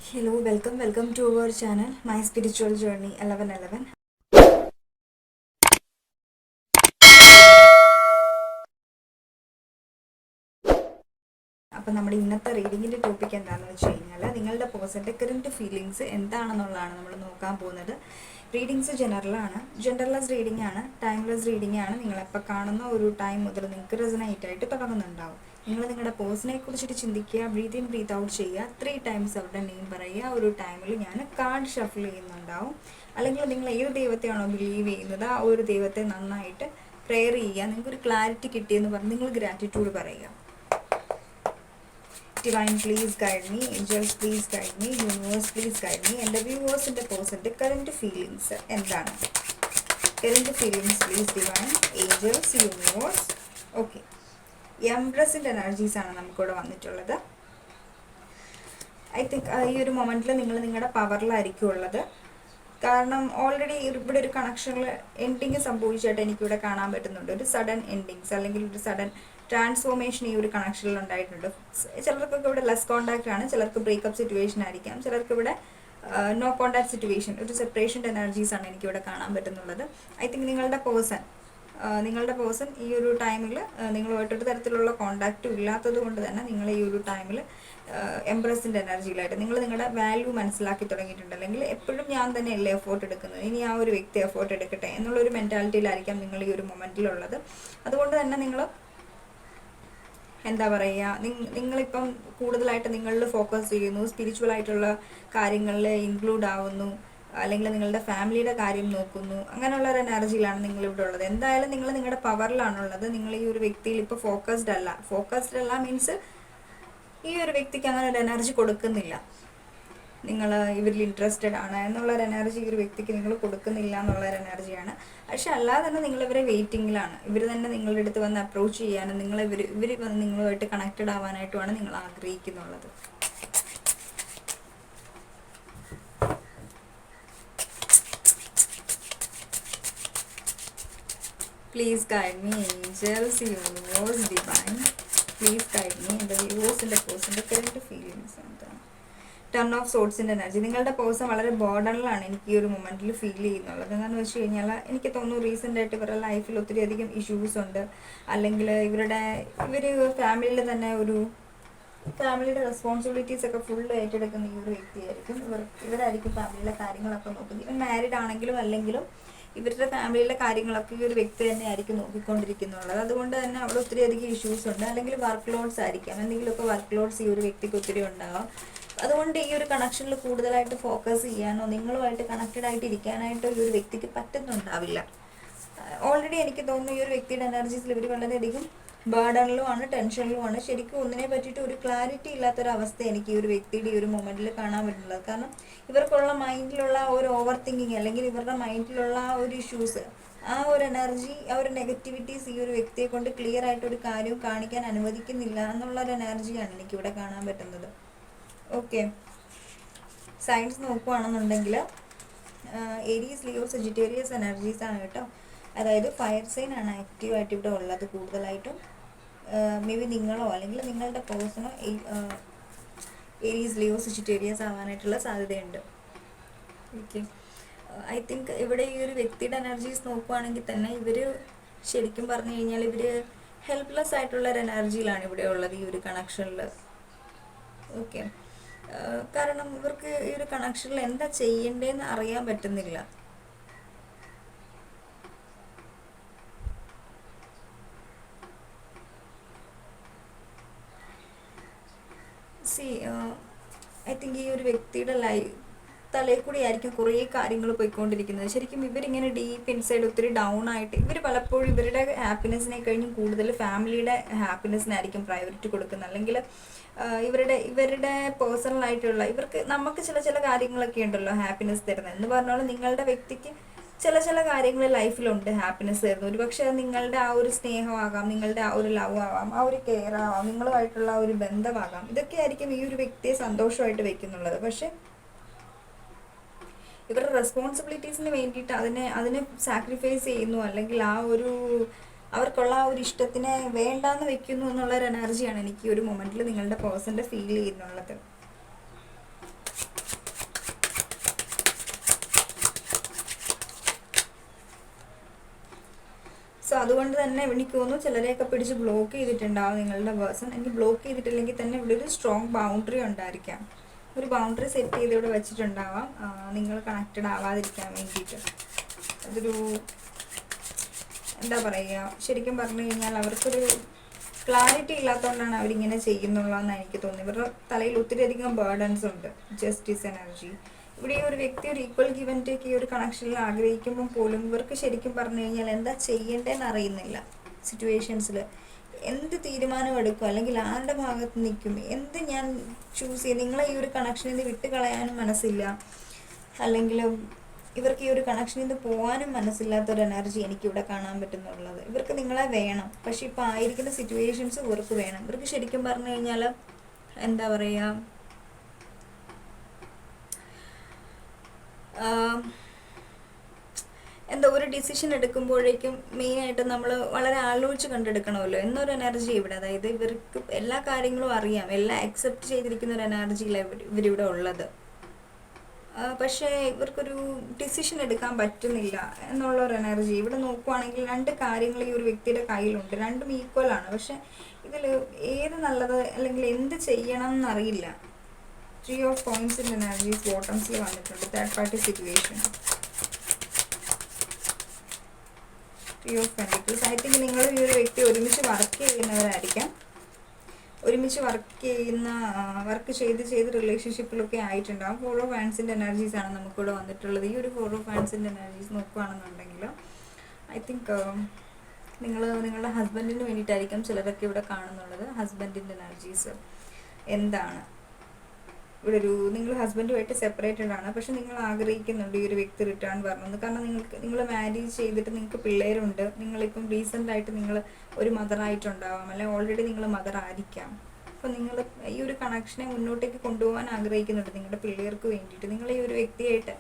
Hello, welcome to our channel, My Spiritual Journey 1111. അപ്പോൾ നമ്മുടെ ഇന്നത്തെ റീഡിങ്ങിൻ്റെ ടോപ്പിക് എന്താണെന്ന് വെച്ച് കഴിഞ്ഞാൽ നിങ്ങളുടെ പേഴ്സൻ്റെ കറൻറ്റ് ഫീലിങ്സ് എന്താണെന്നുള്ളതാണ് നമ്മൾ നോക്കാൻ പോകുന്നത്. റീഡിങ്സ് ജനറലൈസ് റീഡിംഗ് ആണ്, ടൈംലെസ് റീഡിംഗ് ആണ്. നിങ്ങളെപ്പോൾ കാണുന്ന ഒരു ടൈം മുതൽ നിങ്ങൾക്ക് റെസനേറ്റ് ആയിട്ട് തുടങ്ങുന്നുണ്ടാവും. നിങ്ങൾ നിങ്ങളുടെ പേഴ്സണെ കുറിച്ചിട്ട് ചിന്തിക്കുക, ബ്രീത്ത് ഇൻ ബ്രീത്ത് ഔട്ട് ചെയ്യുക, 3 ടൈംസ് അവരുടെ നെയിം പറയുക. ഒരു ടൈമിൽ ഞാൻ കാർഡ് ഷഫിൾ ചെയ്യുന്നുണ്ടാവും. അല്ലെങ്കിൽ നിങ്ങൾ ഏത് ദൈവത്തെയാണോ ബിലീവ് ചെയ്യുന്നത് ആ ഒരു ദൈവത്തെ നന്നായിട്ട് പ്രെയർ ചെയ്യുക. നിങ്ങൾക്കൊരു ക്ലാരിറ്റി കിട്ടിയെന്ന് പറഞ്ഞ് നിങ്ങൾ ഗ്രാറ്റിറ്റ്യൂഡ് പറയുക. Divine, please guide me. Angels, please guide me. Universe, please guide me. And the viewers in the person, the current feelings. എന്താണ് current feelings, please divine, angels, universe. Okay. എംപ്രസിൻ്റെ energies ആണ് നമുക്കിവിടെ വന്നിട്ടുള്ളത്. I think ഈ ഒരു മൊമെൻറ്റിൽ നിങ്ങൾ നിങ്ങളുടെ പവറിലായിരിക്കും ഉള്ളത്. കാരണം ഓൾറെഡി ഇവിടെ ഒരു കണക്ഷനിൽ എൻഡിങ് സംഭവിച്ചായിട്ട് എനിക്കിവിടെ കാണാൻ പറ്റുന്നുണ്ട്. ഒരു സഡൻ എൻഡിങ്സ് അല്ലെങ്കിൽ ഒരു സഡൻ ട്രാൻസ്ഫോർമേഷൻ ഈ ഒരു കണക്ഷനിൽ ഉണ്ടായിട്ടുണ്ട്. ചിലർക്കൊക്കെ ഇവിടെ ലെസ് കോണ്ടാക്റ്റ് ആണ്, ചിലർക്ക് ബ്രേക്കപ്പ് സിറ്റുവേഷൻ ആയിരിക്കാം, ചിലർക്ക് ഇവിടെ നോ കോണ്ടാക്ട് സിറ്റുവേഷൻ, ഒരു സെപ്പറേഷൻ്റെ എനർജീസ് ആണ് എനിക്കിവിടെ കാണാൻ പറ്റുന്നുള്ളത്. ഐ തിങ്ക് നിങ്ങളുടെ പേഴ്സൺ ഈ ഒരു ടൈമിൽ നിങ്ങളുമായിട്ടൊരു തരത്തിലുള്ള കോണ്ടാക്റ്റും ഇല്ലാത്തത് കൊണ്ട് തന്നെ നിങ്ങൾ ഈ ഒരു ടൈമിൽ എംപ്രസിൻ്റെ എനർജിയിലായിട്ട് നിങ്ങൾ നിങ്ങളുടെ വാല്യൂ മനസ്സിലാക്കി തുടങ്ങിയിട്ടുണ്ട്. അല്ലെങ്കിൽ എപ്പോഴും ഞാൻ തന്നെയല്ലേ എഫോർട്ട് എടുക്കുന്നത്, ഇനി ആ ഒരു വ്യക്തി എഫോർട്ട് എടുക്കട്ടെ എന്നുള്ളൊരു മെൻറ്റാലിറ്റിയിലായിരിക്കാം നിങ്ങൾ ഈ ഒരു മൊമെൻറ്റിലുള്ളത്. അതുകൊണ്ട് തന്നെ നിങ്ങൾ എന്താ പറയുക, നിങ്ങളിപ്പം കൂടുതലായിട്ട് നിങ്ങളിൽ ഫോക്കസ് ചെയ്യുന്നു, സ്പിരിച്വൽ ആയിട്ടുള്ള കാര്യങ്ങളിൽ ഇൻക്ലൂഡ് ആവുന്നു, അല്ലെങ്കിൽ നിങ്ങളുടെ ഫാമിലിയുടെ കാര്യം നോക്കുന്നു. അങ്ങനെയുള്ള ഒരു എനർജിയിലാണ് നിങ്ങളിവിടെ ഉള്ളത്. എന്തായാലും നിങ്ങൾ നിങ്ങളുടെ പവറിലാണുള്ളത്. നിങ്ങൾ ഈ ഒരു വ്യക്തിയിൽ ഇപ്പോൾ ഫോക്കസ്ഡ് അല്ല മീൻസ് ഈ ഒരു വ്യക്തിക്ക് അങ്ങനെ ഒരു എനർജി കൊടുക്കുന്നില്ല. നിങ്ങൾ ഇവരിൽ ഇൻട്രസ്റ്റഡ് ആണ് എന്നുള്ളൊരു എനർജി ഈ ഒരു വ്യക്തിക്ക് നിങ്ങൾ കൊടുക്കുന്നില്ല എന്നുള്ളൊരു എനർജിയാണ്. പക്ഷെ അല്ലാതെ തന്നെ നിങ്ങളിവരെ വെയിറ്റിങ്ങിലാണ്. ഇവർ തന്നെ നിങ്ങളുടെ അടുത്ത് വന്ന് അപ്രോച്ച് ചെയ്യാനും ഇവർ വന്ന് നിങ്ങളുമായിട്ട് കണക്റ്റഡ് ആവാനായിട്ടുമാണ് നിങ്ങൾ ആഗ്രഹിക്കുന്നുള്ളത്. Please guide me, angels, universe, divine. Please guide me in the viewers in the person, the current feelings. Ton of സോട്സിൻ്റെ എനർജി. നിങ്ങളുടെ പേഴ്സൺ വളരെ ബോർഡറിലാണ് എനിക്ക് ഈ ഒരു മൊമെൻറ്റിൽ ഫീൽ ചെയ്യുന്നുള്ളത്. എന്താണെന്ന് വെച്ച് കഴിഞ്ഞാൽ എനിക്ക് തോന്നുന്നു റീസെൻ്റായിട്ട് ഇവരുടെ ലൈഫിൽ ഒത്തിരി അധികം ഇഷ്യൂസ് ഉണ്ട്. അല്ലെങ്കിൽ ഇവർ ഫാമിലിയിൽ തന്നെ ഫാമിലിയുടെ റെസ്പോൺസിബിലിറ്റീസ് ഒക്കെ ഫുള്ള് ഏറ്റെടുക്കുന്ന ഈ ഒരു വ്യക്തിയായിരിക്കും. ഇവരായിരിക്കും ഫാമിലിയിലെ കാര്യങ്ങളൊക്കെ നോക്കുന്നത്. ഇവൻ മാരീഡ് ആണെങ്കിലും അല്ലെങ്കിലും ഇവരുടെ ഫാമിലിയിലെ കാര്യങ്ങളൊക്കെ ഈ ഒരു വ്യക്തി തന്നെ ആയിരിക്കും നോക്കിക്കൊണ്ടിരിക്കുന്നുള്ളത്. അതുകൊണ്ട് തന്നെ അവിടെ ഒത്തിരി അധികം ഇഷ്യൂസ് ഉണ്ട്. അല്ലെങ്കിൽ വർക്ക് ലോഡ്സ് ആയിരിക്കാം, എന്തെങ്കിലുമൊക്കെ വർക്ക് ലോഡ്സ് ഈ ഒരു വ്യക്തിക്ക് ഒത്തിരി ഉണ്ടാവാം. അതുകൊണ്ട് ഈ ഒരു കണക്ഷനിൽ കൂടുതലായിട്ട് ഫോക്കസ് ചെയ്യാനോ നിങ്ങളുമായിട്ട് കണക്റ്റഡ് ആയിട്ട് ഇരിക്കാനായിട്ടോ ഈ ഒരു വ്യക്തിക്ക് പറ്റുന്നുണ്ടാവില്ല. ഓൾറെഡി എനിക്ക് തോന്നുന്നു ഈ ഒരു വ്യക്തിയുടെ എനർജീസിൽ ഇവർ വളരെയധികം ബേർഡനിലുമാണ്, ടെൻഷനിലുമാണ്. ശരിക്കും ഒന്നിനെ പറ്റിയിട്ട് ഒരു ക്ലാരിറ്റി ഇല്ലാത്തൊരവസ്ഥ എനിക്ക് ഈ ഒരു വ്യക്തിയുടെ ഈ ഒരു മൊമെൻറ്റിൽ കാണാൻ പറ്റുന്നത്. കാരണം ഇവർക്കുള്ള മൈൻഡിലുള്ള ഒരു ഓവർ തിങ്കിങ് അല്ലെങ്കിൽ ഇവരുടെ മൈൻഡിലുള്ള ആ ഒരു ഇഷ്യൂസ്, ആ ഒരു എനർജി, ആ ഒരു നെഗറ്റിവിറ്റീസ് ഈ ഒരു വ്യക്തിയെ കൊണ്ട് ക്ലിയർ ആയിട്ടൊരു കാര്യവും കാണിക്കാൻ അനുവദിക്കുന്നില്ല എന്നുള്ളൊരു എനർജിയാണ് എനിക്കിവിടെ കാണാൻ പറ്റുന്നത്. ഓക്കെ, സയൻസ് നോക്കുകയാണെന്നുണ്ടെങ്കിൽ ഏരീസ്, ലിയോ, സജിറ്റേറിയസ് എനർജീസ് ആണ് കേട്ടോ. അതായത് ഫയർ സൈൻ ആണ് ആക്റ്റീവായിട്ട് ഇവിടെ ഉള്ളത് കൂടുതലായിട്ടും. മേ ബി നിങ്ങളോ അല്ലെങ്കിൽ നിങ്ങളുടെ പേഴ്സണോ ഏരീസ്, ലിയോ, സജിറ്റേറിയസ് ആവാനായിട്ടുള്ള സാധ്യതയുണ്ട്. ഓക്കെ, ഐ തിങ്ക് ഇവിടെ ഈ ഒരു വ്യക്തിയുടെ എനർജീസ് നോക്കുകയാണെങ്കിൽ തന്നെ ഇവർ ശരിക്കും പറഞ്ഞു കഴിഞ്ഞാൽ ഇവർ ഹെൽപ്ലെസ് ആയിട്ടുള്ളൊരു എനർജിയിലാണ് ഇവിടെ ഉള്ളത് ഈ ഒരു കണക്ഷനിൽ. ഓക്കെ, കാരണം ഇവർക്ക് ഈ ഒരു കണക്ഷനിൽ എന്താ ചെയ്യേണ്ടതെന്ന് അറിയാൻ പറ്റുന്നില്ല. ഐ തിങ്ക് ഈ ഒരു വ്യക്തിയുടെ തലയിൽ കൂടി ആയിരിക്കും കുറേ കാര്യങ്ങൾ പോയിക്കൊണ്ടിരിക്കുന്നത്. ശരിക്കും ഇവരിങ്ങനെ ഡീപ്പ് ഇൻസൈഡ് ഒത്തിരി ഡൗൺ ആയിട്ട് ഇവർ പലപ്പോഴും ഇവരുടെ ഹാപ്പിനെസ്സിനെ കഴിഞ്ഞും കൂടുതൽ ഫാമിലിയുടെ ഹാപ്പിനെസ്സിനായിരിക്കും പ്രയോറിറ്റി കൊടുക്കുന്നത്. അല്ലെങ്കിൽ ഇവരുടെ പേഴ്സണലായിട്ടുള്ള നമുക്ക് ചില കാര്യങ്ങളൊക്കെ ഉണ്ടല്ലോ ഹാപ്പിനെസ് തരുന്നത് എന്ന് പറഞ്ഞാൽ നിങ്ങളുടെ വ്യക്തിക്ക് ചില കാര്യങ്ങൾ ലൈഫിലുണ്ട് ഹാപ്പിനെസ് തരുന്നു. ഒരു പക്ഷേ അത് നിങ്ങളുടെ ആ ഒരു സ്നേഹമാകാം, നിങ്ങളുടെ ആ ഒരു ലവ് ആവാം, ആ ഒരു കെയർ ആവാം, നിങ്ങളുമായിട്ടുള്ള ആ ഒരു ബന്ധമാകാം. ഇതൊക്കെ ആയിരിക്കും ഈ ഒരു വ്യക്തിയെ സന്തോഷമായിട്ട് വെക്കുന്നുള്ളത്. പക്ഷെ ഇവരുടെ റെസ്പോൺസിബിലിറ്റീസിന് വേണ്ടിയിട്ട് അതിനെ സാക്രിഫൈസ് ചെയ്യുന്നു, അല്ലെങ്കിൽ അവർക്കുള്ള ആ ഒരു ഇഷ്ടത്തിനെ വേണ്ടാന്ന് വെക്കുന്നു എന്നുള്ളൊരു എനർജിയാണ് എനിക്ക് ഈ ഒരു മൊമെൻറ്റിൽ നിങ്ങളുടെ പേഴ്സൻ്റെ ഫീൽ ചെയ്യുന്നുള്ളത്. അതുകൊണ്ട് തന്നെ എനിക്ക് തോന്നുന്നു ചിലരെയൊക്കെ പിടിച്ച് ബ്ലോക്ക് ചെയ്തിട്ടുണ്ടാവും നിങ്ങളുടെ പേഴ്സൺ. എനിക്ക് ബ്ലോക്ക് ചെയ്തിട്ടില്ലെങ്കിൽ തന്നെ ഇവിടെ ഒരു സ്ട്രോങ് ബൗണ്ടറി ഉണ്ടായിരിക്കാം. ഒരു ബൗണ്ടറി സെറ്റ് ചെയ്ത് ഇവിടെ വെച്ചിട്ടുണ്ടാവാം നിങ്ങൾ കണക്റ്റഡ് ആവാതിരിക്കാൻ വേണ്ടിയിട്ട്. അതൊരു എന്താ പറയുക, ശരിക്കും പറഞ്ഞു കഴിഞ്ഞാൽ അവർക്കൊരു ക്ലാരിറ്റി ഇല്ലാത്തതുകൊണ്ടാണ് അവരിങ്ങനെ ചെയ്യുന്നുള്ളതെന്ന് എനിക്ക് തോന്നുന്നു. ഇവരുടെ തലയിൽ ഒത്തിരി അധികം ബേർഡൻസ് ഉണ്ട്. ജസ്റ്റിസ് എനർജി ഇവിടെ ഈ ഒരു വ്യക്തി ഒരു ഈക്വൽ ഗിവ് ആൻഡ് ടേക്ക് ഈ ഒരു കണക്ഷനിൽ ആഗ്രഹിക്കുമ്പോൾ പോലും ഇവർക്ക് ശരിക്കും പറഞ്ഞു കഴിഞ്ഞാൽ എന്താ ചെയ്യേണ്ടതെന്ന് അറിയുന്നില്ല. സിറ്റുവേഷൻസിൽ എന്ത് തീരുമാനം എടുക്കും, അല്ലെങ്കിൽ ആരുടെ ഭാഗത്ത് നിൽക്കും, എന്ത് ഞാൻ ചൂസ് ചെയ്യും. നിങ്ങളെ ഈ ഒരു കണക്ഷനിൽ നിന്ന് വിട്ട് കളയാനും മനസ്സില്ല, അല്ലെങ്കിൽ ഇവർക്ക് ഈ ഒരു കണക്ഷനിൽ നിന്ന് പോകാനും മനസ്സില്ലാത്തൊരു എനർജി എനിക്കിവിടെ കാണാൻ പറ്റുന്നുള്ളത്. ഇവർക്ക് നിങ്ങളെ വേണം, പക്ഷെ ഇപ്പോൾ ആയിരിക്കുന്ന സിറ്റുവേഷൻസ് ഇവർക്ക് വേണം. ഇവർക്ക് ശരിക്കും പറഞ്ഞു കഴിഞ്ഞാൽ എന്താ പറയുക, എന്താ ഒരു ഡിസിഷൻ എടുക്കുമ്പോഴേക്കും മെയിനായിട്ട് നമ്മൾ വളരെ ആലോചിച്ച് കണ്ടെടുക്കണമല്ലോ എന്നൊരു എനർജി ഇവിടെ. അതായത് ഇവർക്ക് എല്ലാ കാര്യങ്ങളും അറിയാം, എല്ലാം അക്സെപ്റ്റ് ചെയ്തിരിക്കുന്ന ഒരു എനർജിയിലാണ് ഇവരിവിടെ ഉള്ളത്. പക്ഷേ ഇവർക്കൊരു ഡിസിഷൻ എടുക്കാൻ പറ്റുന്നില്ല എന്നുള്ളൊരു എനർജി ഇവിടെ നോക്കുവാണെങ്കിൽ. രണ്ട് കാര്യങ്ങൾ ഈ ഒരു വ്യക്തിയുടെ കയ്യിലുണ്ട്, രണ്ടും ഈക്വലാണ്. പക്ഷെ ഇതിൽ ഏത് നല്ലത് അല്ലെങ്കിൽ എന്ത് ചെയ്യണം എന്നറിയില്ല. 3 of Coins എനർജീസ് ബോട്ടംസിൽ വന്നിട്ടുണ്ട്. Third party situation. 3 of Pentacles. I think നിങ്ങൾ ഈ ഒരു വ്യക്തി ഒരുമിച്ച് വർക്ക് ചെയ്യുന്നവരായിരിക്കാം. ഒരുമിച്ച് വർക്ക് ചെയ്ത് റിലേഷൻഷിപ്പിലൊക്കെ ആയിട്ടുണ്ടാകും. 4 of Wands എനർജീസ് ആണ് നമുക്കിവിടെ വന്നിട്ടുള്ളത്. ഈ ഒരു 4 of Wands എനർജീസ് നോക്കുകയാണെന്നുണ്ടെങ്കിൽ ഐ തിങ്ക് നിങ്ങളുടെ ഹസ്ബൻഡിന് വേണ്ടിയിട്ടായിരിക്കും ചിലരൊക്കെ ഇവിടെ കാണുന്നുള്ളത്. ഹസ്ബൻഡിൻ്റെ എനർജീസ് എന്താണ് ഇവിടെ നിങ്ങൾ ഹസ്ബൻഡുമായിട്ട് സെപ്പറേറ്റഡ് ആണ്, പക്ഷെ നിങ്ങൾ ആഗ്രഹിക്കുന്നുണ്ട് ഈ ഒരു വ്യക്തി റിട്ടേൺ വരണമെന്ന്. കാരണം നിങ്ങൾ മാരേജ് ചെയ്തിട്ട് നിങ്ങൾക്ക് പിള്ളേരുണ്ട്. നിങ്ങളിപ്പം റീസെൻ്റായിട്ട് നിങ്ങൾ ഒരു മദറായിട്ടുണ്ടാവാം, അല്ലെങ്കിൽ ഓൾറെഡി നിങ്ങൾ മദർ ആയിരിക്കാം. അപ്പോൾ നിങ്ങൾ ഈ ഒരു കണക്ഷനെ മുന്നോട്ടേക്ക് കൊണ്ടുപോകാൻ ആഗ്രഹിക്കുന്നുണ്ട് നിങ്ങളുടെ പിള്ളേർക്ക് വേണ്ടിയിട്ട്. നിങ്ങൾ ഈ ഒരു വ്യക്തിയായിട്ട്